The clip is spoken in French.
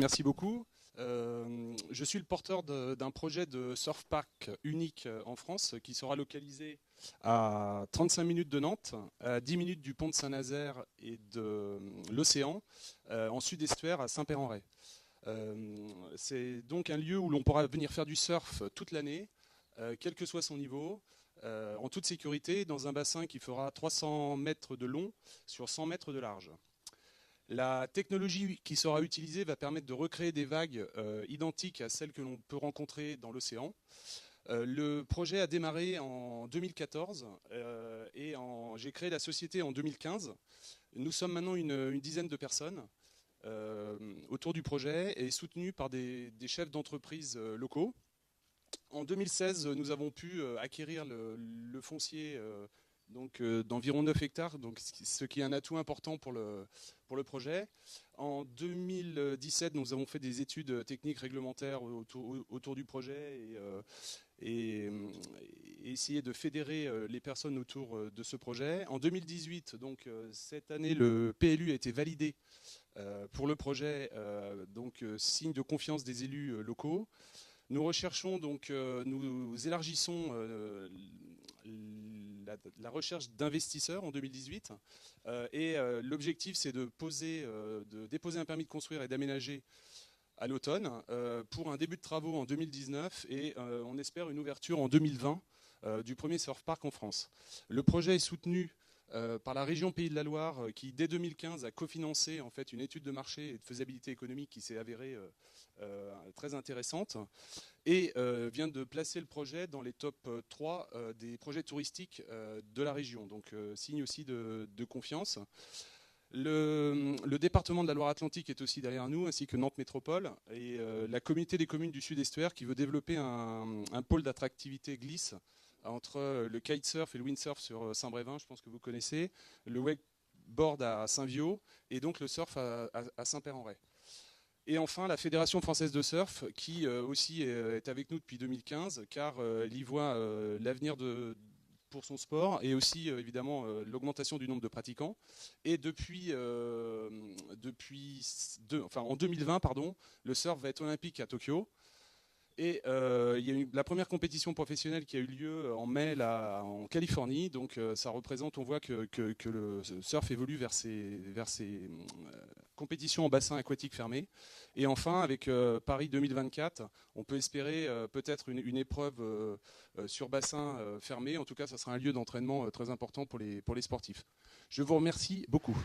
merci beaucoup. Je suis le porteur d'un projet de surf park unique en France qui sera localisé à 35 minutes de Nantes, à 10 minutes du pont de Saint-Nazaire et de l'océan, en sud-estuaire à Saint-Père-en-Retz. C'est donc un lieu où l'on pourra venir faire du surf toute l'année, quel que soit son niveau, en toute sécurité, dans un bassin qui fera 300 mètres de long sur 100 mètres de large. La technologie qui sera utilisée va permettre de recréer des vagues identiques à celles que l'on peut rencontrer dans l'océan. Le projet a démarré en 2014 et j'ai créé la société en 2015. Nous sommes maintenant une dizaine de personnes autour du projet et soutenus par des chefs d'entreprise locaux. En 2016, nous avons pu acquérir le foncier d'environ 9 hectares, donc, ce qui est un atout important pour le projet. En 2017, nous avons fait des études techniques réglementaires autour du projet et essayer de fédérer les personnes autour de ce projet. En 2018, donc cette année, le PLU a été validé pour le projet, signe de confiance des élus locaux. Nous recherchons donc, nous élargissons la recherche d'investisseurs en 2018 et l'objectif c'est de déposer un permis de construire et d'aménager à l'automne pour un début de travaux en 2019 et on espère une ouverture en 2020 du premier surf park en France. Le projet est soutenu par la région Pays de la Loire qui dès 2015 a cofinancé en fait une étude de marché et de faisabilité économique qui s'est avérée très intéressante et vient de placer le projet dans les top 3 des projets touristiques de la région, donc signe aussi de confiance. Le département de la Loire-Atlantique est aussi derrière nous, ainsi que Nantes Métropole et la communauté des communes du Sud-Estuaire qui veut développer un pôle d'attractivité glisse entre le kitesurf et le windsurf sur Saint-Brévin, je pense que vous connaissez, le wakeboard à Saint-Viaud et donc le surf à Saint-Père-en-Retz. Et enfin, la Fédération française de surf, qui aussi est avec nous depuis 2015, car elle y voit l'avenir pour son sport et aussi évidemment l'augmentation du nombre de pratiquants. Et en 2020, le surf va être olympique à Tokyo. Et il y a eu la première compétition professionnelle qui a eu lieu en mai là, en Californie. Donc ça représente, on voit que le surf évolue vers ces compétitions en bassin aquatique fermé. Et enfin, avec Paris 2024, on peut espérer peut-être une épreuve sur bassin fermé. En tout cas, ça sera un lieu d'entraînement très important pour les sportifs. Je vous remercie beaucoup.